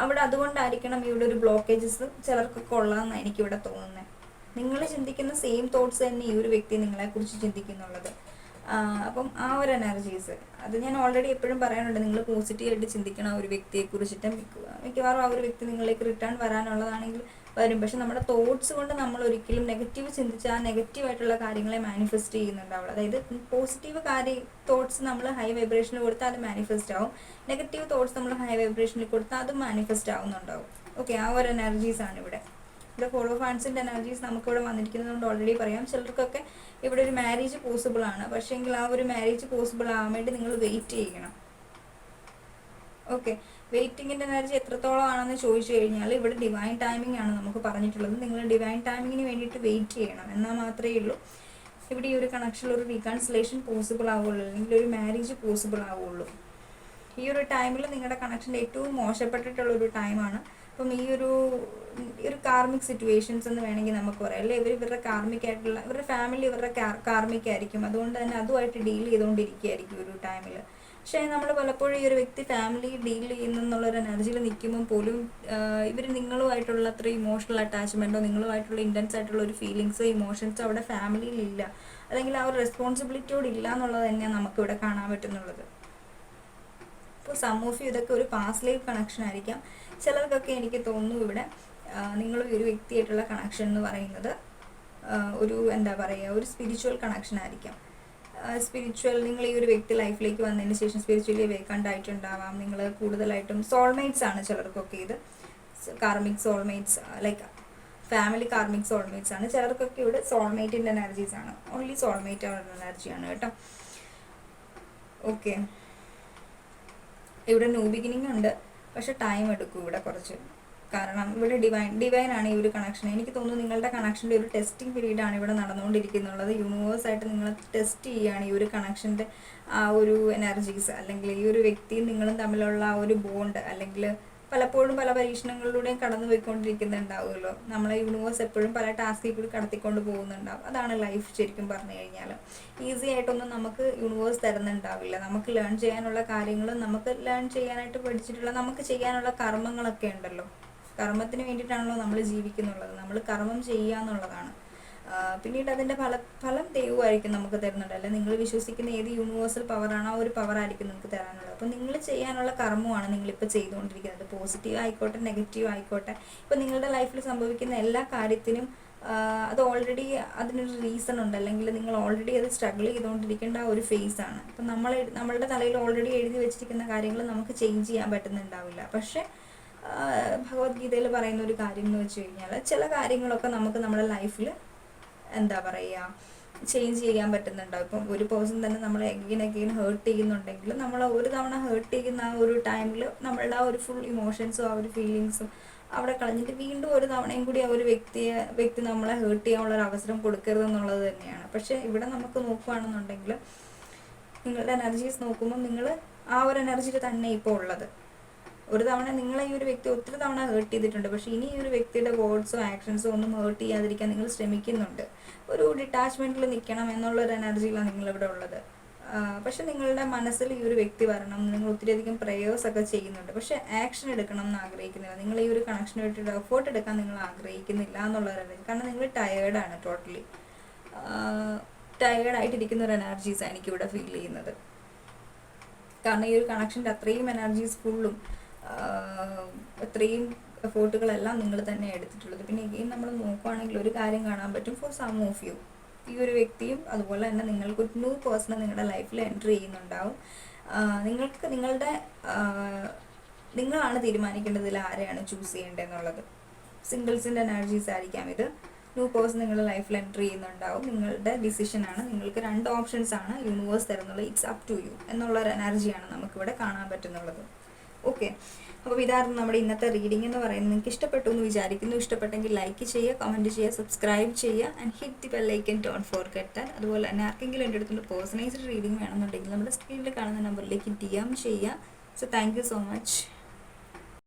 അവിടെ അതുകൊണ്ടായിരിക്കണം ഇവിടെ ഒരു ബ്ലോക്കേജസ് ചിലർക്കൊക്കെ ഉള്ളതെന്നാണ് എനിക്കിവിടെ തോന്നുന്നത്. നിങ്ങൾ ചിന്തിക്കുന്ന സെയിം തോട്ട്സ് തന്നെ ഈ ഒരു വ്യക്തി നിങ്ങളെക്കുറിച്ച് ചിന്തിക്കുന്നുള്ളത്. അപ്പം ആ ഒരു എനർജീസ് അത് ഞാൻ ഓൾറെഡി എപ്പോഴും പറയാനുണ്ട്. നിങ്ങൾ പോസിറ്റീവായിട്ട് ചിന്തിക്കണം ആ ഒരു വ്യക്തിയെക്കുറിച്ചിട്ട്. മിക്കവാറും ആ ഒരു വ്യക്തി നിങ്ങളിലേക്ക് റിട്ടേൺ വരാനുള്ളതാണെങ്കിൽ വരും. പക്ഷെ നമ്മുടെ തോട്ട്സ് കൊണ്ട് നമ്മൾ ഒരിക്കലും നെഗറ്റീവ് ചിന്തിച്ച് ആ നെഗറ്റീവായിട്ടുള്ള കാര്യങ്ങളെ മാനിഫെസ്റ്റ് ചെയ്യുന്നുണ്ടാവുള്ളൂ. അതായത് പോസിറ്റീവ് തോട്ട്സ് നമ്മൾ ഹൈ വൈബ്രേഷനിൽ കൊടുത്താൽ അത് മാനിഫെസ്റ്റ് ആവും. നെഗറ്റീവ് തോട്ട്സ് നമ്മൾ ഹൈ വൈബ്രേഷനിൽ കൊടുത്താൽ അത് മാനിഫെസ്റ്റ് ആവുന്നുണ്ടാവും. ഓക്കെ, ആ ഒരു എനർജീസാണ് ഇവിടെ. ഇവിടെ ഫോളോ ഫാൻസിൻ്റെ എനർജീസ് നമുക്കിവിടെ വന്നിരിക്കുന്നതുകൊണ്ട് ഓൾറെഡി പറയാം. ചിലർക്കൊക്കെ ഇവിടെ ഒരു മാരേജ് പോസിബിൾ ആണ്. പക്ഷേ എങ്കിൽ ആ ഒരു മാരേജ് പോസിബിൾ ആവാൻ വേണ്ടി നിങ്ങൾ വെയിറ്റ് ചെയ്യണം. ഓക്കെ, വെയിറ്റിങ്ങിൻ്റെ എനർജി എത്രത്തോളം ആണെന്ന് ചോദിച്ചു കഴിഞ്ഞാൽ ഇവിടെ ഡിവൈൻ ടൈമിംഗ് ആണ് നമുക്ക് പറഞ്ഞിട്ടുള്ളത്. നിങ്ങൾ ഡിവൈൻ ടൈമിങ്ങിന് വേണ്ടിയിട്ട് വെയിറ്റ് ചെയ്യണം. എന്നാൽ മാത്രമേ ഉള്ളൂ ഇവിടെ ഈ ഒരു കണക്ഷനിൽ ഒരു റീകൺസിലേഷൻ പോസിബിൾ ആവുള്ളൂ, അല്ലെങ്കിൽ ഒരു മാരേജ് പോസിബിൾ ആവുള്ളൂ. ഈ ഒരു ടൈമിൽ നിങ്ങളുടെ കണക്ഷൻ്റെ ഏറ്റവും മോശപ്പെട്ടിട്ടുള്ളൊരു ടൈമാണ്. അപ്പം ഈ ഒരു കാർമിക് സിറ്റുവേഷൻസ് എന്ന് വേണമെങ്കിൽ നമുക്ക് പറയാം. അല്ലേ, ഇവരുടെ കാർമിക് ആയിട്ടുള്ള ഇവരുടെ ഫാമിലി ഇവരുടെ കാർമിക് ആയിരിക്കും. അതുകൊണ്ട് തന്നെ അതുമായിട്ട് ഡീൽ ചെയ്തുകൊണ്ടിരിക്കുകയായിരിക്കും ഒരു ടൈമിൽ. പക്ഷേ നമ്മൾ പലപ്പോഴും ഈ ഒരു വ്യക്തി ഫാമിലി ഡീൽ ചെയ്യുന്നെന്നുള്ളൊരു എനർജിയിൽ നിൽക്കുമ്പോൾ പോലും ഇവർ നിങ്ങളുമായിട്ടുള്ള അത്ര ഇമോഷണൽ അറ്റാച്ച്മെൻറ്റോ നിങ്ങളുമായിട്ടുള്ള ഇൻറ്റൻസ് ആയിട്ടുള്ള ഒരു ഫീലിങ്സോ ഇമോഷൻസോ അവിടെ ഫാമിലിയിലില്ല, അല്ലെങ്കിൽ ആ ഒരു റെസ്പോൺസിബിലിറ്റിയോട് ഇല്ല എന്നുള്ളത് തന്നെയാണ് നമുക്കിവിടെ കാണാൻ പറ്റുന്നുള്ളത്. അപ്പോൾ സം ഓഫ് യു ഇതൊക്കെ ഒരു പാസ്റ്റ് ലൈഫ് കണക്ഷൻ ആയിരിക്കാം. ചിലർക്കൊക്കെ എനിക്ക് തോന്നുന്നു ഇവിടെ നിങ്ങൾ ഒരു വ്യക്തിയായിട്ടുള്ള കണക്ഷൻ എന്ന് പറയുന്നത് ഒരു എന്താ പറയുക, ഒരു സ്പിരിച്വൽ കണക്ഷൻ ആയിരിക്കാം. സ്പിരിച്വൽ, നിങ്ങൾ ഈ ഒരു വ്യക്തി ലൈഫിലേക്ക് വന്നതിന് ശേഷം സ്പിരിച്വലി വേക്കൻ്റ് ആയിട്ടുണ്ടാവാം. നിങ്ങൾ കൂടുതലായിട്ടും സോൾമേറ്റ്സ് ആണ് ചിലർക്കൊക്കെ ഇത്, karmic soulmates, like family karmic soulmates ആണ്. ചിലർക്കൊക്കെ ഇവിടെ സോൾമേറ്റിൻ്റെ എനർജീസ് ആണ്, ഓൺലി സോൾമേറ്റ് എനർജിയാണ് കേട്ടോ. ഓക്കെ, ഇവിടെ ന്യൂ ബിഗിനിങ് ഉണ്ട്, പക്ഷെ ടൈം എടുക്കും ഇവിടെ കുറച്ച്. കാരണം ഇവിടെ ഡിവൈൻ ആണ് ഈ ഒരു കണക്ഷൻ. എനിക്ക് തോന്നുന്നു നിങ്ങളുടെ കണക്ഷൻ്റെ ഒരു ടെസ്റ്റിംഗ് പീരീഡാണ് ഇവിടെ നടന്നുകൊണ്ടിരിക്കുന്നുള്ളത്. യൂണിവേഴ്സായിട്ട് നിങ്ങൾ ടെസ്റ്റ് ചെയ്യുകയാണ് ഈ ഒരു കണക്ഷൻ്റെ ആ ഒരു എനർജീസ്, അല്ലെങ്കിൽ ഈ ഒരു വ്യക്തിയും നിങ്ങളും തമ്മിലുള്ള ആ ഒരു ബോണ്ട്. അല്ലെങ്കിൽ പലപ്പോഴും പല പരീക്ഷണങ്ങളിലൂടെയും കടന്നു പോയിക്കൊണ്ടിരിക്കുന്നുണ്ടാവുമല്ലോ. നമ്മളെ യൂണിവേഴ്സ് എപ്പോഴും പല ടാസ്കിൽ കൂടി കടത്തിക്കൊണ്ട് പോകുന്നുണ്ടാവും. അതാണ് ലൈഫ് ശരിക്കും പറഞ്ഞു കഴിഞ്ഞാൽ. ഈസി ആയിട്ടൊന്നും നമുക്ക് യൂണിവേഴ്സ് തരുന്നുണ്ടാവില്ല. നമുക്ക് ലേൺ ചെയ്യാനുള്ള കാര്യങ്ങളും നമുക്ക് ലേൺ ചെയ്യാനായിട്ട് പഠിച്ചിട്ടുള്ള നമുക്ക് ചെയ്യാനുള്ള കർമ്മങ്ങളൊക്കെ ഉണ്ടല്ലോ. കർമ്മത്തിന് വേണ്ടിയിട്ടാണല്ലോ നമ്മൾ ജീവിക്കുന്നുള്ളത്. നമ്മൾ കർമ്മം ചെയ്യുക എന്നുള്ളതാണ്. പിന്നീട് അതിൻ്റെ ഫലം ദൈവമായിരിക്കും നമുക്ക് തരുന്നുണ്ട്. അല്ലെ, നിങ്ങൾ വിശ്വസിക്കുന്ന ഏത് യൂണിവേഴ്സൽ പവറാണോ ആ ഒരു പവറായിരിക്കും നിങ്ങൾക്ക് തരാനുള്ളത്. അപ്പോൾ നിങ്ങൾ ചെയ്യാനുള്ള കർമ്മമാണ് നിങ്ങളിപ്പോൾ ചെയ്തുകൊണ്ടിരിക്കുന്നത്. പോസിറ്റീവ് ആയിക്കോട്ടെ നെഗറ്റീവ് ആയിക്കോട്ടെ, ഇപ്പോൾ നിങ്ങളുടെ ലൈഫിൽ സംഭവിക്കുന്ന എല്ലാ കാര്യത്തിനും അത് ഓൾറെഡി അതിനൊരു റീസൺ ഉണ്ട്, അല്ലെങ്കിൽ നിങ്ങൾ ഓൾറെഡി അത് സ്ട്രഗിൾ ചെയ്തുകൊണ്ടിരിക്കേണ്ട ആ ഒരു ഫേസാണ്. അപ്പം നമ്മളുടെ തലയിൽ ഓൾറെഡി എഴുതി വെച്ചിരിക്കുന്ന കാര്യങ്ങൾ നമുക്ക് ചേഞ്ച് ചെയ്യാൻ പറ്റുന്നുണ്ടാവില്ല. പക്ഷേ ഭഗവത്ഗീതയിൽ പറയുന്ന ഒരു കാര്യം എന്ന് വെച്ച് കഴിഞ്ഞാൽ ചില കാര്യങ്ങളൊക്കെ നമുക്ക് നമ്മുടെ ലൈഫിൽ എന്താ പറയുക ചേഞ്ച് ചെയ്യാൻ പറ്റുന്നുണ്ടാവും. ഇപ്പം ഒരു പേഴ്സൺ തന്നെ നമ്മൾ എഗെയിൻ ഹേർട്ട് ചെയ്യുന്നുണ്ടെങ്കിൽ നമ്മൾ ഒരു തവണ ഹേർട്ട് ചെയ്യുന്ന ആ ഒരു ടൈമിൽ നമ്മളുടെ ആ ഒരു ഫുൾ ഇമോഷൻസും ആ ഒരു ഫീലിങ്സും അവിടെ കളഞ്ഞിട്ട് വീണ്ടും ഒരു തവണയും കൂടി ആ ഒരു വ്യക്തി നമ്മളെ ഹേർട്ട് ചെയ്യാനുള്ള ഒരു അവസരം കൊടുക്കരുതെന്നുള്ളത് തന്നെയാണ്. പക്ഷേ ഇവിടെ നമുക്ക് നോക്കുകയാണെന്നുണ്ടെങ്കിൽ നിങ്ങളുടെ എനർജീസ് നോക്കുമ്പോൾ നിങ്ങൾ ആ ഒരു എനർജിയിൽ തന്നെ ഇപ്പോൾ ഉള്ളത്. ഒരു തവണ നിങ്ങളെ ഈ ഒരു വ്യക്തി ഒത്തിരി തവണ ഹേർട്ട് ചെയ്തിട്ടുണ്ട്. പക്ഷേ ഇനി ഈ ഒരു വ്യക്തിയുടെ വേർഡ്സോ ആക്ഷൻസോ ഒന്നും ഹേർട്ട് ചെയ്യാതിരിക്കാൻ നിങ്ങൾ ശ്രമിക്കുന്നുണ്ട്. ഒരു ഡിറ്റാച്ച്മെൻറ്റിൽ നിൽക്കണം എന്നുള്ളൊരു എനർജിയിലാണ് നിങ്ങളിവിടെ ഉള്ളത്. പക്ഷെ നിങ്ങളുടെ മനസ്സിൽ ഈ ഒരു വ്യക്തി വരണം, നിങ്ങൾ ഒത്തിരിയധികം പ്രേയേഴ്സൊക്കെ ചെയ്യുന്നുണ്ട്. പക്ഷേ ആക്ഷൻ എടുക്കണം എന്ന് ആഗ്രഹിക്കുന്നില്ല. നിങ്ങൾ ഈ ഒരു കണക്ഷന് വേണ്ടിയിട്ട് എഫേർട്ട് എടുക്കാൻ നിങ്ങൾ ആഗ്രഹിക്കുന്നില്ല എന്നുള്ളൊരു, കാരണം നിങ്ങൾ ടയേർഡാണ്, ടോട്ടലി ടയേർഡായിട്ടിരിക്കുന്ന ഒരു എനർജീസാണ് എനിക്കിവിടെ ഫീൽ ചെയ്യുന്നത്. കാരണം ഈ ഒരു കണക്ഷൻ്റെ അത്രയും എനർജീസ് ഫുള്ളും അത്രയും എഫേർട്ടുകളെല്ലാം നിങ്ങൾ തന്നെ എടുത്തിട്ടുള്ളത്. പിന്നെ ഇനിയും നമ്മൾ നോക്കുവാണെങ്കിൽ ഒരു കാര്യം കാണാൻ പറ്റും, ഫോർ സം ഓഫ് യു ഈ ഒരു വ്യക്തിയും അതുപോലെ തന്നെ നിങ്ങൾക്ക് ഒരു ന്യൂ പേഴ്സണെ നിങ്ങളുടെ ലൈഫിൽ എൻ്റർ ചെയ്യുന്നുണ്ടാവും. നിങ്ങൾക്ക് നിങ്ങളാണ് തീരുമാനിക്കേണ്ടത് ഇതിൽ ആരെയാണ് ചൂസ് ചെയ്യേണ്ടതെന്നുള്ളത്. സിംഗിൾസിൻ്റെ എനർജീസ് ആയിരിക്കാം ഇത്. ന്യൂ പേഴ്സൺ നിങ്ങളുടെ ലൈഫിൽ എൻ്റർ ചെയ്യുന്നുണ്ടാവും. നിങ്ങളുടെ ഡിസിഷനാണ്. നിങ്ങൾക്ക് 2 ഓപ്ഷൻസ് ആണ് യൂണിവേഴ്സ് തരുന്നുള്ളത്. ഇറ്റ്സ് അപ് ടു യു എന്നുള്ളൊരു എനർജിയാണ് നമുക്കിവിടെ കാണാൻ പറ്റുന്നുള്ളത്. ഓക്കെ, അപ്പോൾ ഇതായിരുന്നു നമ്മുടെ ഇന്നത്തെ റീഡിംഗ് എന്ന് പറയുന്നത്. നിങ്ങൾക്ക് ഇഷ്ടപ്പെട്ടു എന്ന് വിചാരിക്കുന്നു. ഇഷ്ടപ്പെട്ടെങ്കിൽ ലൈക്ക് ചെയ്യുക, കമൻറ്റ് ചെയ്യുക, സബ്സ്ക്രൈബ് ചെയ്യുക and hit the bell icon, don't forget that. അതുപോലെ തന്നെ ആർക്കെങ്കിലും എൻ്റെ അടുത്തുള്ള പേഴ്സണലൈസ്ഡ് റീഡിംഗ് വേണമെന്നുണ്ടെങ്കിൽ നമ്മുടെ സ്ക്രീനിൽ കാണുന്ന നമ്പറിലേക്ക് DM ചെയ്യുക. So thank you so much.